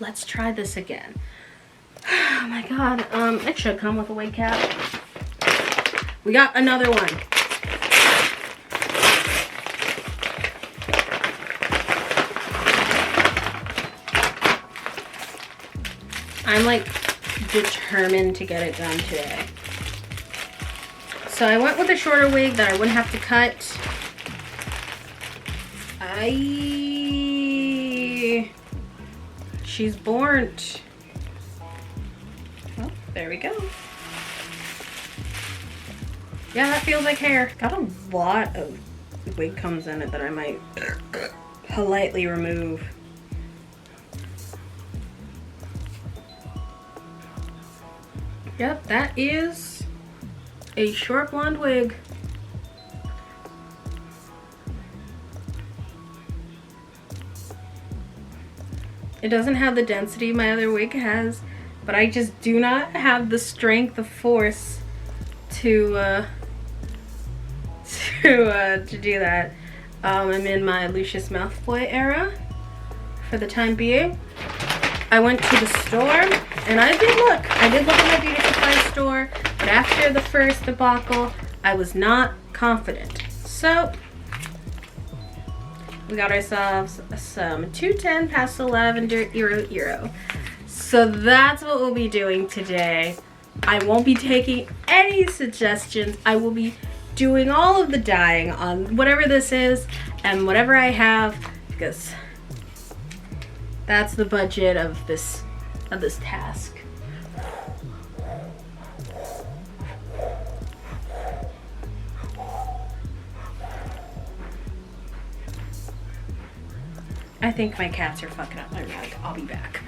let's try this again. Oh my god, it should come with a wig cap. We got another one. I'm like determined to get it done today. So I went with a shorter wig that I wouldn't have to cut. She's burnt. Oh, there we go. Yeah, that feels like hair. Got a lot of wig comes in it that I might politely remove. Yep, that is a short blonde wig. It doesn't have the density my other wig has, but I just do not have the strength of force to do that. I'm in my Lucius Mouthboy era for the time being. I went to the store and I did look at my beauty supply store, but after the first debacle, I was not confident. So we got ourselves some 210 Pastel Lavender Eero. So that's what we'll be doing today. I won't be taking any suggestions. I will be doing all of the dyeing on whatever this is and whatever I have, because that's the budget of this task. I think my cats are fucking up my rug. I'll be back.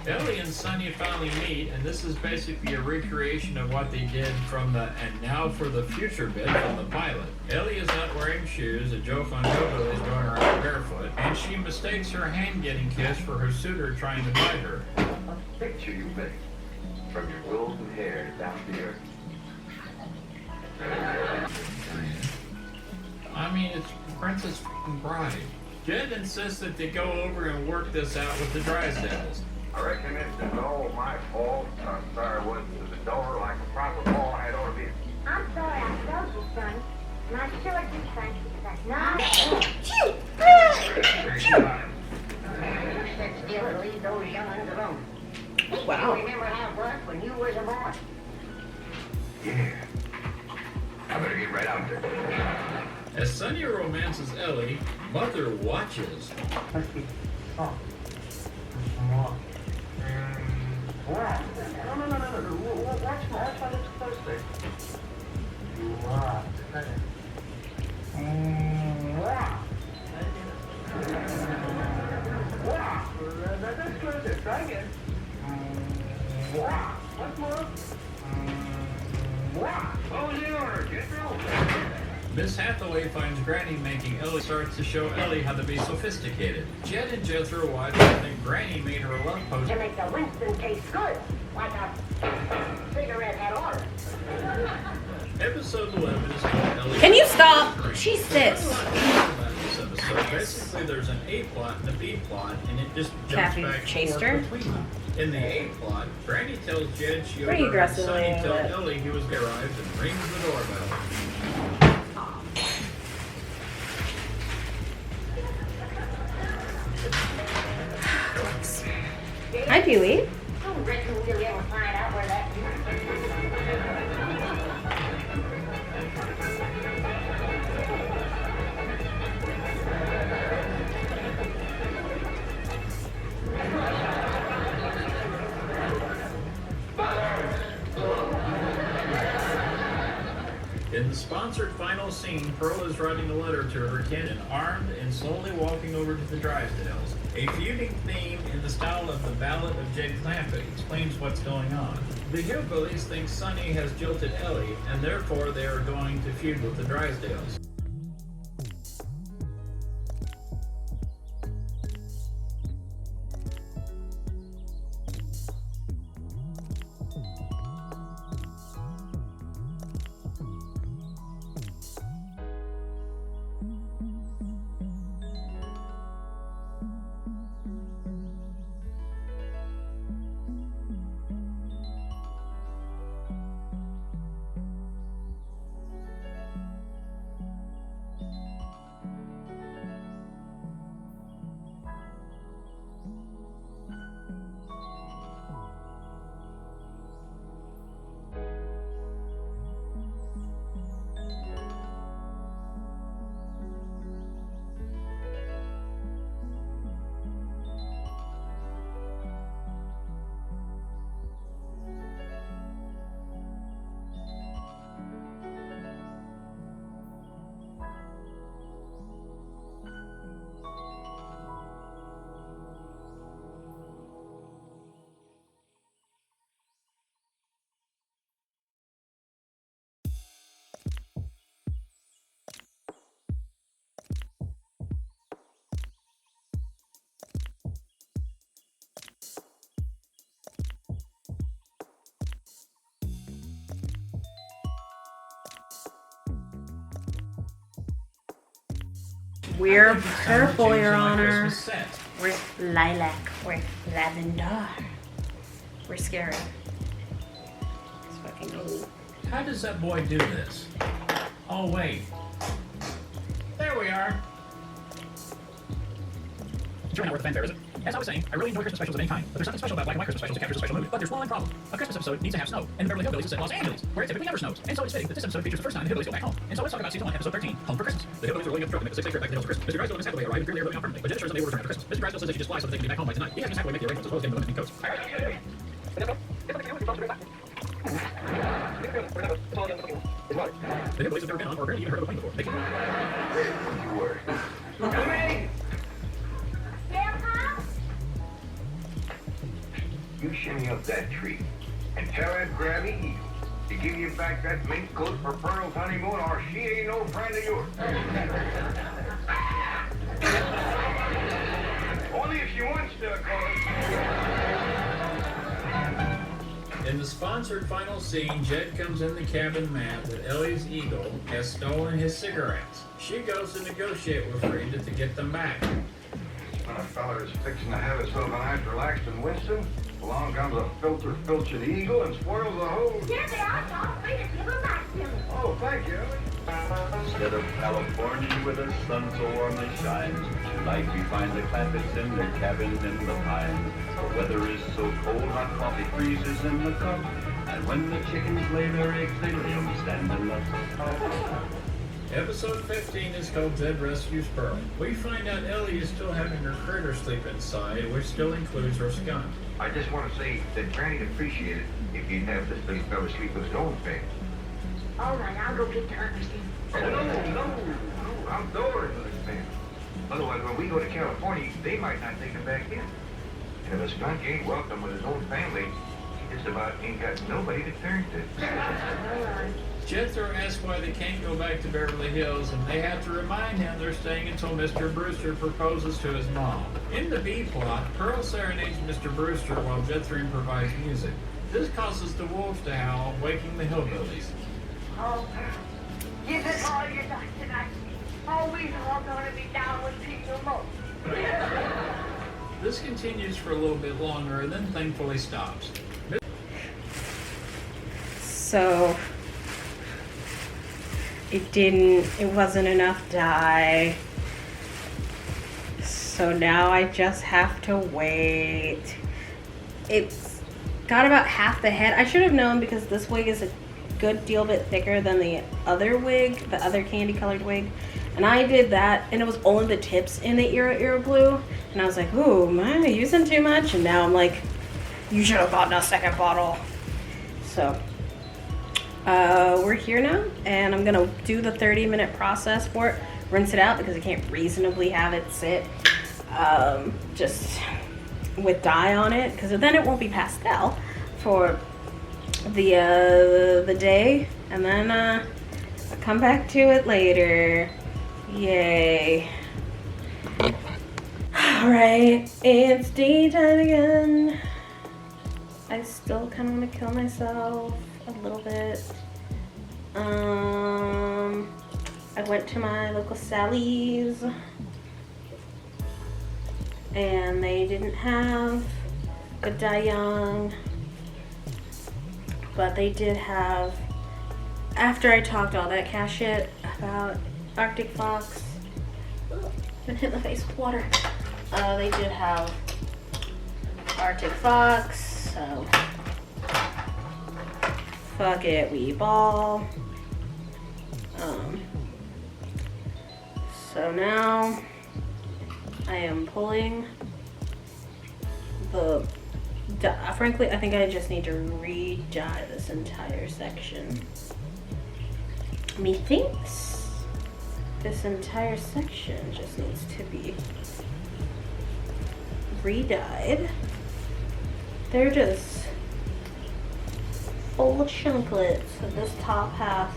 Ellie and Sonny finally meet, and this is basically a recreation of what they did from the "and now for the future" bit from the pilot. Ellie is not wearing shoes, a joke on Jojo is going around barefoot, and she mistakes her hand getting kissed for her suitor trying to bite her. A picture you make from your golden hair down to your... I mean, it's Princess Bride. Jed insists that they go over and work this out with the Drysdales. I reckon it's all my fault. I'm sorry I wasn't to the door like a proper ball had ought to be. I'm sorry I told you, son. And I sure do thank you for that. No. You sit still and leave those young'uns alone. Wow. You remember how it was when you was a boy? Yeah. I better get right out there. As Sonny romances Ellie, Mother watches. No. Watch my lips closely. You are. That's closer. Try again. Once more. Oh, the order. Get through. Miss Hathaway finds Granny making Ellie, starts to show Ellie how to be sophisticated. Jed and Jethro watch and think Granny made her a love potion. To make the Winston taste good, like a cigarette had ordered. Episode 11 is called Ellie. Can you stop? She sits. Basically, there's an A plot and a B plot, and it just jumps Kathy back and chased forth her? between them. In the A plot, Granny tells Jed she Pretty overheard aggressively, Sonny tell but- Ellie he was arrived and rings the doorbell. Hi, Pee-wee. Don't reckon we'll ever find out where that In the sponsored final scene, Pearl is writing a letter to her kin and armed and slowly walking over to the Drysdales. A feuding theme in the style of the Ballad of Jake Clampett explains what's going on. The Hillbillies think Sonny has jilted Ellie, and therefore they are going to feud with the Drysdales. We're I think it's time to purple, choose Your my Honor. Christmas set. We're lilac. We're lavender. We're scary. It's fucking neat. How does that boy do this? Oh, wait. There we are. It's really not worth the fanfare, is it? As I was saying, I really enjoy Christmas specials of any kind, but there's something special about black and white Christmas specials that captures a special mood. But there's one problem. A Christmas episode needs to have snow, and the Beverly Hillbillies is set in Los Angeles, where it typically never snows. And so it's fitting that this episode features the first time the Hillbillies go back home. And so let's talk about season 1, episode 13, Home for Christmas. The Hillbillies are rolling up the truck to make the 6-day trip back to the hills for Christmas. Mr. Drysdale and Miss Hathaway arrive and clearly are living out permanently, but Jenna shows them they will return after Christmas. Mr. Drysdale says they should just fly so that they can be back home by tonight. He has Miss Hathaway make the arrangements as well as getting the women in coats. The Hillbillies have never been on or barely even heard of a plane before. They can... Grandpa? You shimmy up that tree and tell that grabby eagle to give you back that mink coat for Pearl's honeymoon, or she ain't no friend of yours. Only if she wants to, of course. In the sponsored final scene, Jed comes in the cabin mat that Ellie's eagle has stolen his cigarettes. She goes to negotiate with Rita to get them back. When a feller is fixing to have himself a night relaxed in Winston, along comes a filched eagle and spoils the whole... Here they are, Tom. Free to give them back to me. Oh, thank you. Instead of California where the sun so warmly shines, tonight we find the Clampetts in their cabin in the pines. The weather is so cold, hot coffee freezes in the cup, and when the chickens lay their eggs, they lay 'em standing up. Episode 15 is called Jed Rescues Pearl. We find out Ellie is still having her critter sleep inside, which still includes her skunk. I just want to say that Granny'd appreciate it if you'd have this little fella sleep with his own family. All right, I'll go get the others then. Oh, no, outdoors with his family. Otherwise, when we go to California, they might not take him back in. And if a skunk ain't welcome with his own family, he just about ain't got nobody to turn to. All right. Jethro asks why they can't go back to Beverly Hills, and they have to remind him they're staying until Mr. Brewster proposes to his mom. In the B plot, Pearl serenades Mr. Brewster while Jethro provides music. This causes the wolves to howl, waking the hillbillies. Oh, give it all you got tonight. Oh, we're all gonna be down with people more. This continues for a little bit longer and then thankfully stops. So it wasn't enough dye. So now I just have to wait. It's got about half the head. I should have known because this wig is a good deal bit thicker than the other wig, the other candy colored wig. And I did that and it was only the tips in the Era blue. And I was like, ooh, am I using too much? And now I'm like, you should have gotten a second bottle. So we're here now and I'm gonna do the 30-minute process for it, rinse it out because I can't reasonably have it sit just with dye on it, because then it won't be pastel for the day, and then I'll come back to it later. Yay. Alright, it's daytime again. I still kind of want to kill myself a little bit. I went to my local Sally's and they didn't have good dye young, but they did have, after I talked all that cash shit about Arctic Fox, been hit in the face with water, they did have Arctic Fox, so fuck it, we ball. So now I am pulling the dye. Frankly, I think I just need to re-dye this entire section. Methinks this entire section just needs to be re-dyed. They're just full of chunklets of this top half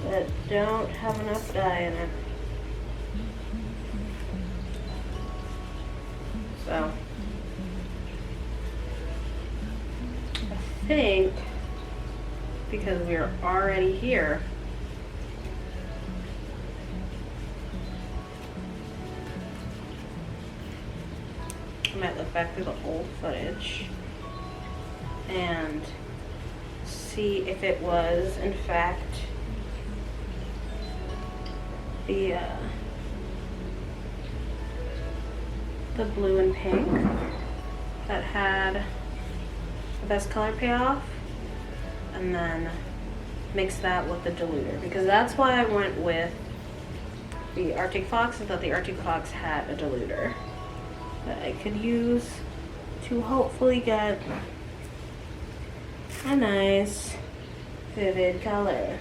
that don't have enough dye in it. So I think because we're already here, I might look back through the old footage and see if it was, in fact, the blue and pink that had the best color payoff, and then mix that with the diluter, because that's why I went with the Arctic Fox. I thought the Arctic Fox had a diluter that I could use to hopefully get a nice vivid color.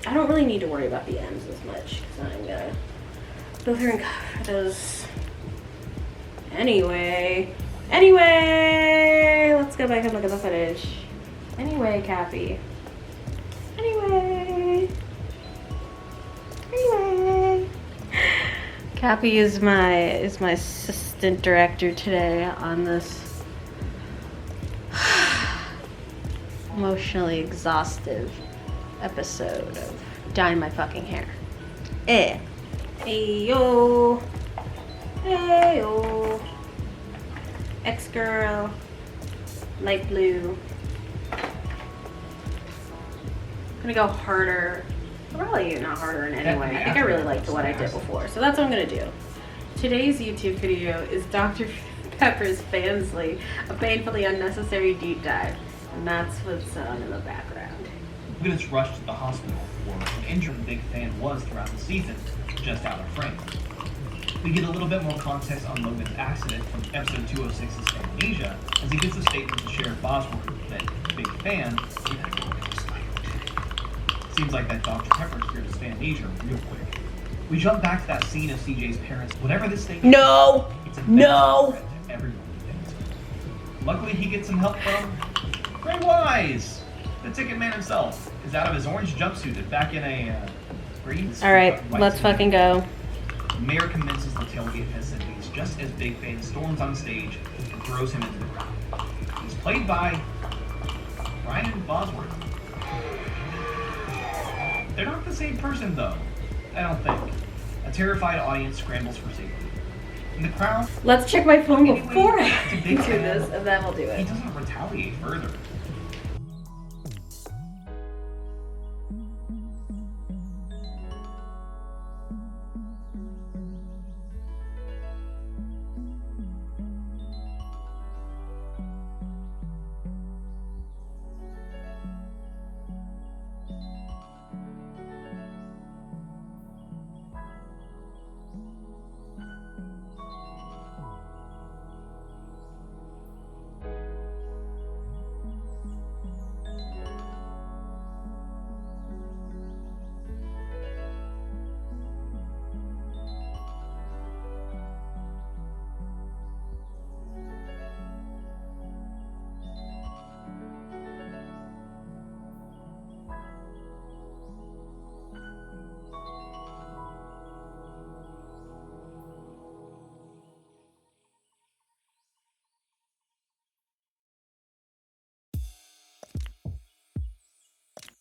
I don't really need to worry about the M's as much because I'm gonna go through and cover those anyway. Let's go back and look at the footage. Anyway, Cappy. Anyway. Cappy is my assistant director today on this emotionally exhaustive episode of dyeing my fucking hair. Ayo. Ayo. X-Girl. Light blue. I'm gonna go harder. Probably not harder in any way. I think I really liked what I did before, so that's what I'm gonna do. Today's YouTube video is Dr. Pepper's Fansly, a painfully unnecessary deep dive, and that's what's on in the background. Logan is rushed to the hospital where an injured Big Fan was throughout the season, just out of frame. We get a little bit more context on Logan's accident from episode 206's Amnesia, as he gets a statement to Sheriff Bosworth that Big Fan seems like that Dr. Pepper cured his Amnesia real quick. We jump back to that scene of CJ's parents. Whatever this thing is, it's a threat to everyone he thinks. Luckily, he gets some help from Grey Wise. The ticket man himself is out of his orange jumpsuit and back in a green. Alright, let's fucking go. The mayor commences the tailgate festivities just as Big Fan storms on stage and throws him into the crowd. He's played by Ryan Bosworth. They're not the same person, though. I don't think. A terrified audience scrambles for safety. In the crowd... Let's check my phone Anyway, before I it's a do big fan. this, and then we'll do He it. doesn't retaliate further.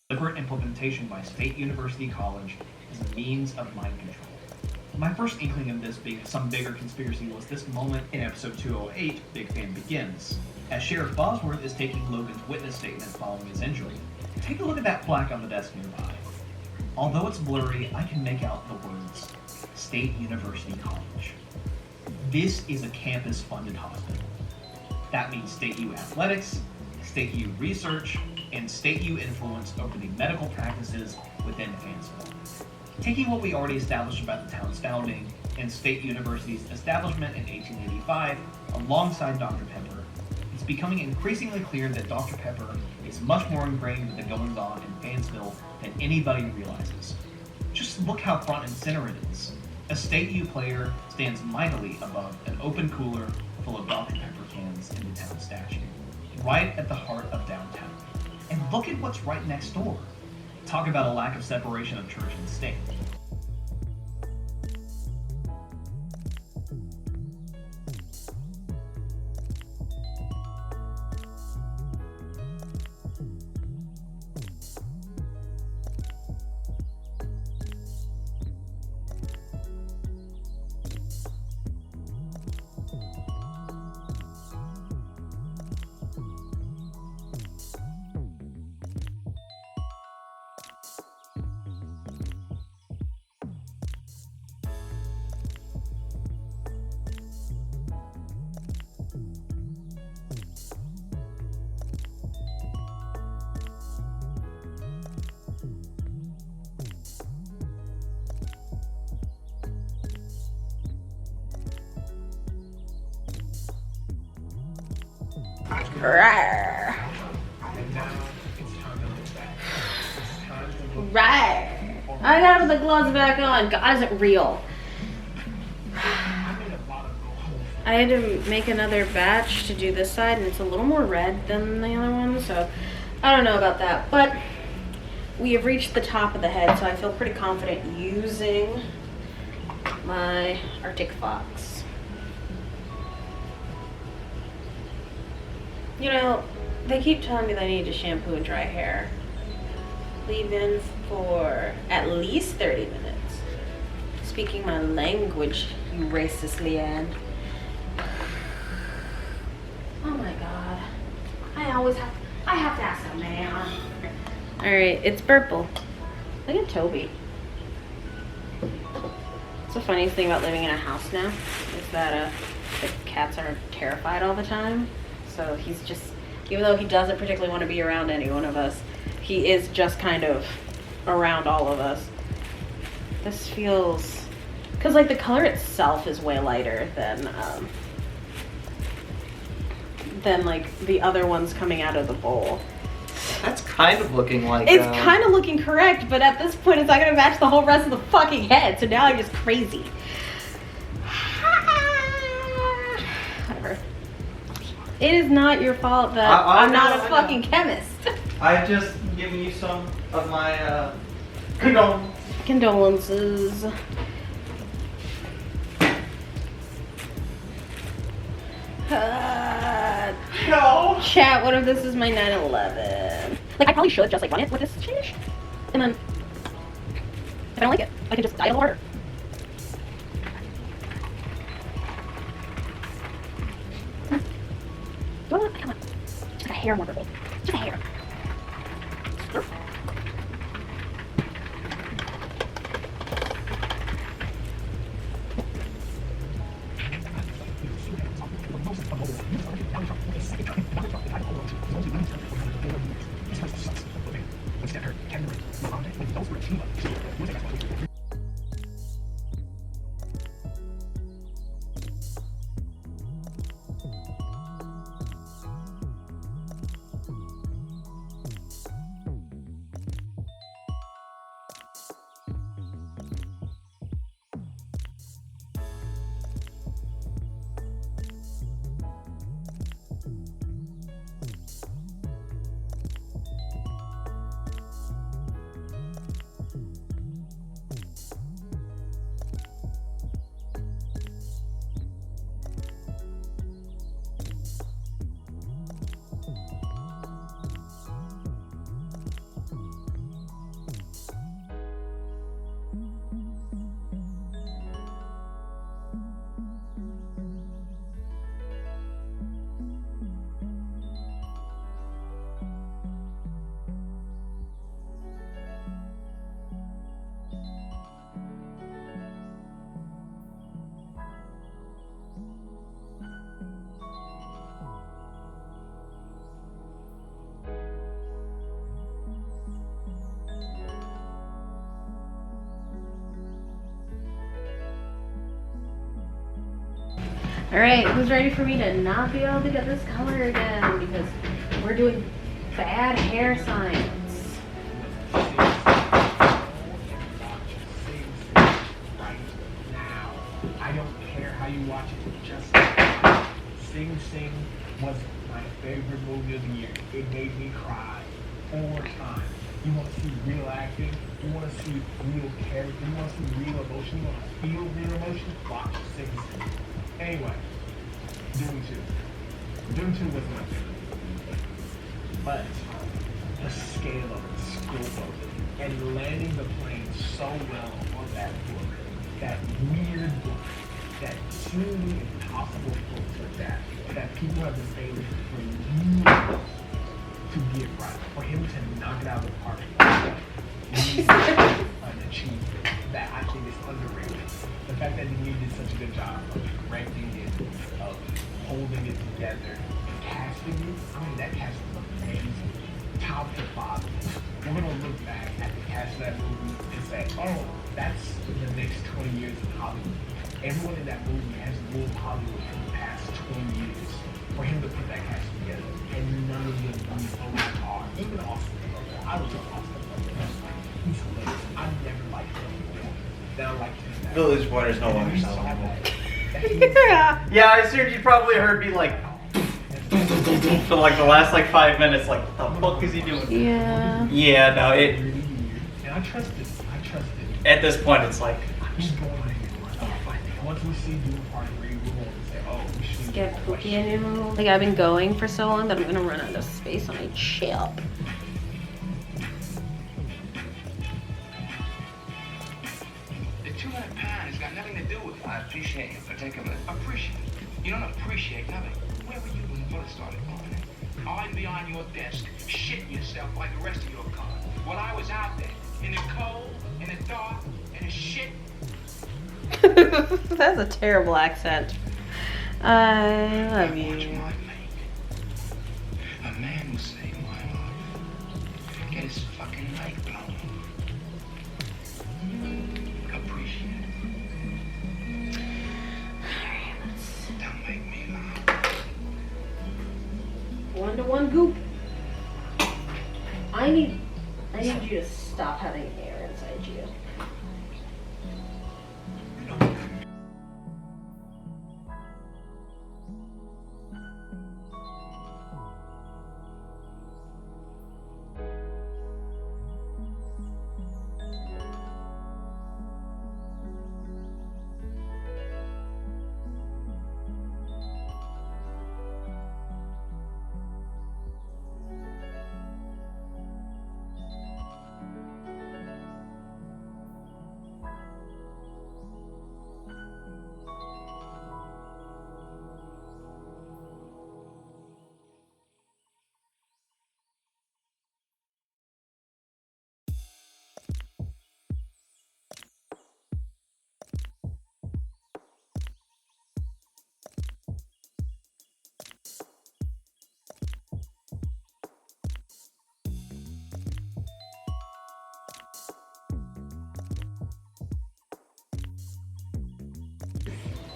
Deliberate implementation by State University College as a means of mind control. My first inkling of this being some bigger conspiracy was this moment in episode 208, Big Fan Begins, as Sheriff Bosworth is taking Logan's witness statement following his injury. Take a look at that plaque on the desk nearby. Although it's blurry, I can make out the words, State University College. This is a campus-funded hospital. That means State U athletics, State U research, and State U influence over the medical practices within Fansville. Taking what we already established about the town's founding and State University's establishment in 1885 alongside Dr. Pepper, it's becoming increasingly clear that Dr. Pepper is much more ingrained with the goings-on in Fansville than anybody realizes. Just look how front and center it is. A State U player stands mightily above an open cooler full of Dr. Pepper cans in the town statue, right at the heart of downtown. And look at what's right next door. Talk about a lack of separation of church and state. Rawr. And now it's time to look back. It's time to look Rawr. I gotta put the gloves back on. God, is it real? I made a lot of goals. I had to make another batch to do this side, and it's a little more red than the other one, so I don't know about that. But we have reached the top of the head, so I feel pretty confident using my Arctic Fox. You know, they keep telling me that I need to shampoo and dry hair. Leave in for at least 30 minutes. Speaking my language, you racist Leanne. Oh my god. I have to ask a man. Alright, it's purple. Look at Toby. It's the funniest thing about living in a house now is that the cats are terrified all the time. So he's just, even though he doesn't particularly want to be around any one of us, he is just kind of around all of us. This feels, because like the color itself is way lighter than like the other ones coming out of the bowl. That's kind of looking like. It's kind of looking correct, but at this point it's not gonna match the whole rest of the fucking head. So now I'm just crazy. Whatever. It is not your fault that I'm not a fucking chemist. I've just given you some of my Condolences. No. Chat, what if this is my 9/11? Like, I probably should just like run it with this finish, and then if I don't like it, I can just dye it a little harder. Come on. Just like a hair more purple. Just a hair. Alright, who's ready for me to not be able to get this color again? Because we're doing bad hair science. I don't care how you watch it, just Sing Sing was my favorite movie of the year. It made me cry 4 times. You want to see real acting, you want to see real character, you want to see real emotion, you want to feel real emotion, watch Sing Sing. Anyway, Doom 2. Doom 2 was my favorite. But the scale of it, the scope of it, and landing the plane so well on that book, that weird book, that seemingly impossible book to adapt, that people have been failing for years to get right, for him to knock it out of the park, is an achievement that I think is underrated. The fact that he did such a good job of directing it, of holding it together, and casting it, I mean, that cast was amazing. Top to bottom. We're gonna look back at the cast of that movie and say, oh, that's the next 20 years of Hollywood. Everyone in that movie has ruled Hollywood for the past 20 years. for him to put that cast together. And none of them are. Even Austin. I was Austin. He's hilarious. I never liked him. Then I liked him. Village Water's no longer sellable. Yeah. Yeah, I assumed you probably heard me like for like the last like 5 minutes, like what the fuck is he doing? Yeah. Yeah, no, it. And I trusted. At this point, it's like I'm just going on here. Once we see you part of we will say, oh, we should Get Pookie a new. Like I've been going for so long that I'm gonna run out of space on my shelf. The 200 pounds got nothing to do with it. I appreciate you for taking it. Appreciate? You don't appreciate nothing. Where were you when the bullet started flying? Hiding behind your desk, shitting yourself like the rest of your car. While I was out there, in the cold, in the dark, in the shit. That's a terrible accent. I love you. A man will save my life. Get his fucking life blown. Appreciate it. Don't make me laugh. 1-to-1 goop. I need you to stop having air inside you.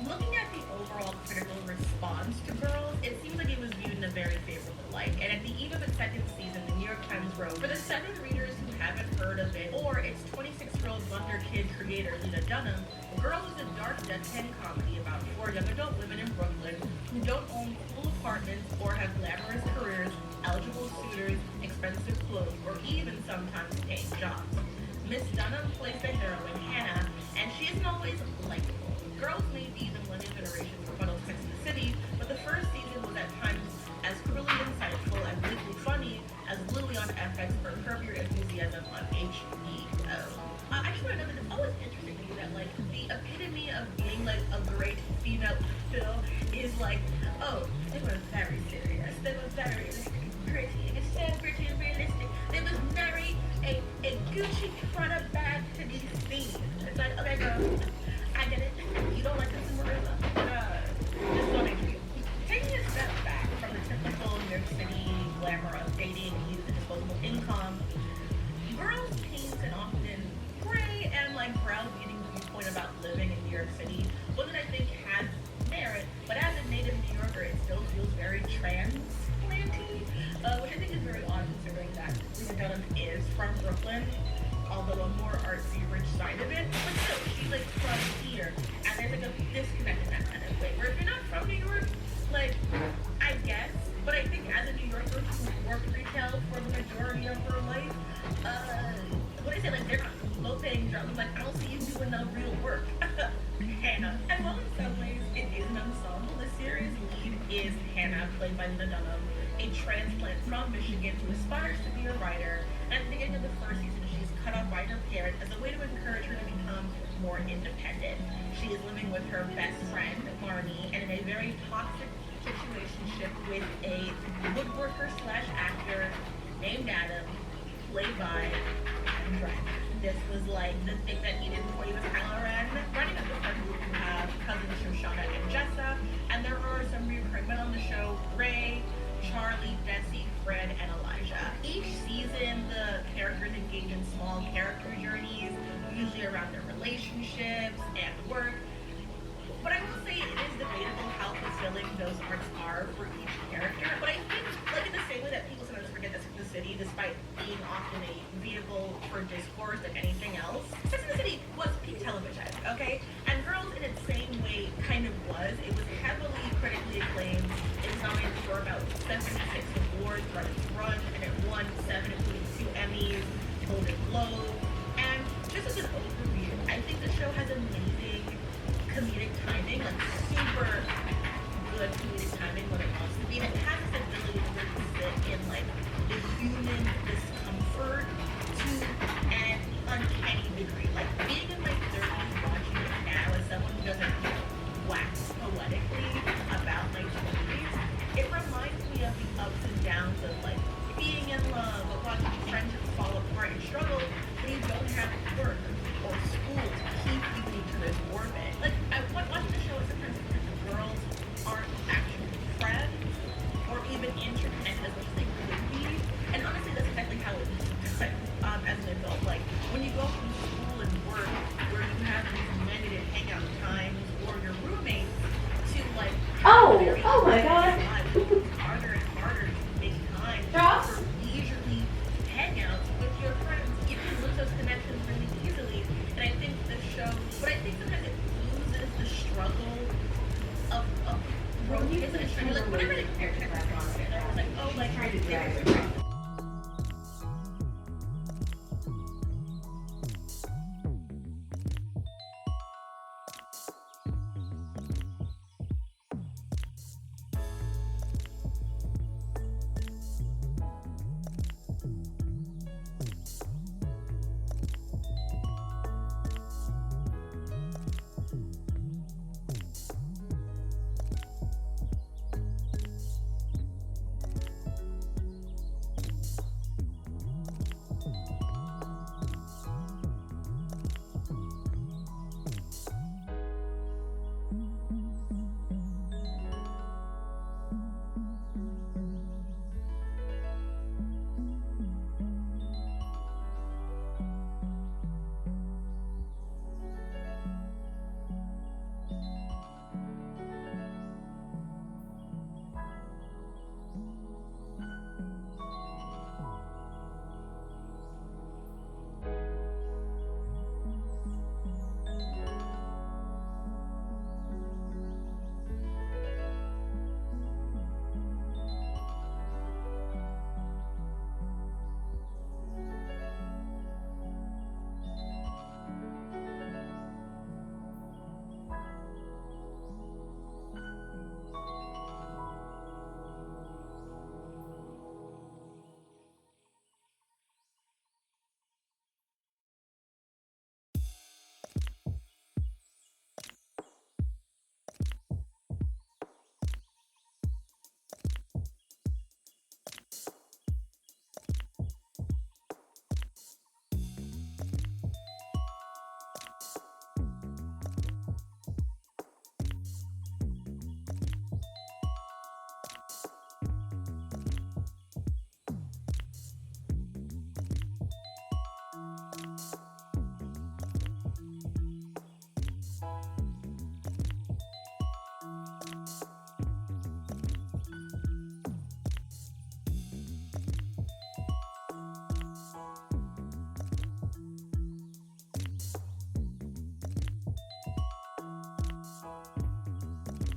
Looking at the overall critical response to Girls, it seems like it was viewed in a very favorable light. And at the eve of its second season, the New York Times wrote, for the 7 readers who haven't heard of it, or its 26-year-old Wonder Kid creator, Lena Dunham, Girls is a dark deadpan comedy about 4 young adult women in Brooklyn who don't own cool apartments or have glamorous careers, eligible suitors, expensive clothes, or even sometimes paying jobs. Miss Dunham plays the heroine, Hannah, and she isn't always likable. Girls may be the millennial generation for fun of Sex and the City, but the first season was at times as cruelly insightful and weakly funny as Louie on FX or Curb Your Enthusiasm on HBO. I just want to know that it's always interesting to me that like the epitome of being like a great female film is like, oh, they were very serious, they were very gritty, it's so gritty and realistic. They was married a Gucci Prada bag to be seen. It's like, okay, girl, I get it. You don't like this in Marilla. Just on HBO. Taking a step back from the typical New York City glamour of dating, youth, and disposable income, Girls paints an often gray and like browbeating viewpoint about living in New York City. One that I think has merit, but as a native New Yorker, it still feels very transplanty, which I think is very odd considering that Lena Dunham is from Brooklyn, although a more artsy, rich side of it. But still, she's like from here, and there's like a disconnect in that kind of way. Where if you're not from New York, like, I guess, but I think as a New Yorker who worked retail for the majority of her life, what I say, like, they're not low-paying jobs. I'm like, I don't see you doing no real work. Hannah. And while in some ways it is an ensemble, the series lead is Hannah, played by Lena Dunham, a transplant from Michigan who aspires to be a writer. And at the beginning of the first season, she's cut off by her parents as a way to encourage her to become more independent. She is living with her best friend, Marnie, and in a very toxic situationship with a woodworker/actor named Adam, played by Adam Driver. This was like the thing that he did before he was Kylo Ren. Running up the friend group, you have cousins Shoshana and Jessa, and there are some recurring men on the show: Ray, Charlie, Jesse, Fred, and Elijah. Each season, the characters engage in small character journeys, usually around their relationships and work. But I will say it is debatable how fulfilling those arcs are for each character. But I think, like in the same way that people sometimes forget that Sex and the City, despite being often a vehicle for discourse like anything else, Sex and the City was peak television, okay? And Girls in its same way kind of was. It was heavily critically acclaimed. It was nominated for about 76 awards throughout its run, and it won 7, including 2 Emmys, Golden Globe. And just as an overview, I think the show has amazing comedic timing, like super good comedic timing when it wants to be. And it has this ability to really sit in like the human, the